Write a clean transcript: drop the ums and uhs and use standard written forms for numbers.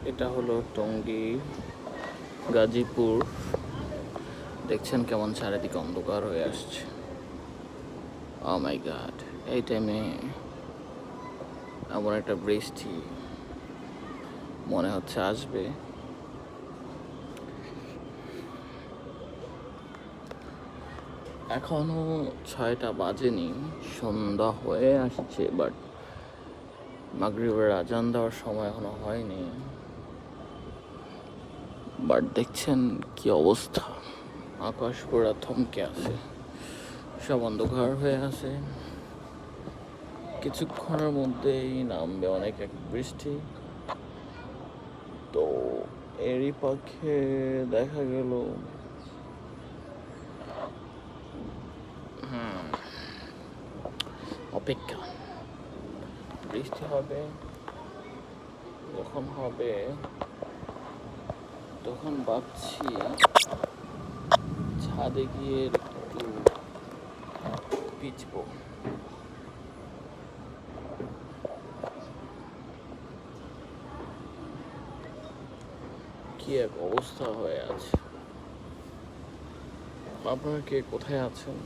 এটা হলো টঙ্গী গাজীপুর। দেখছেন কেমন চারিদিকে অন্ধকার হয়ে আসছে। ও মাই গড, এই টাইমে এমন একটা বৃষ্টি মনে হচ্ছে আসবে। এখনো 6টা বাজেনি, সন্ধ্যা হয়ে আসছে, বাট মাগরিবের আজান দেওয়ার সময় এখনো হয়নি। বাট দেখছেন কি অবস্থা, আকাশ পুরা থমকে আছে, সব অন্ধকার হয়ে আছে। কিছুক্ষণের মধ্যেই নামবে অনেক এক বৃষ্টি। তো এরই পক্ষে দেখা গেল অপেক্ষা, বৃষ্টি হবে, যখন হবে তখন ভাবছি ছাদে গিয়ে একটু ভিজবো। কি এক অবস্থা হয়ে আছে। আপনারা কে কোথায় আছেন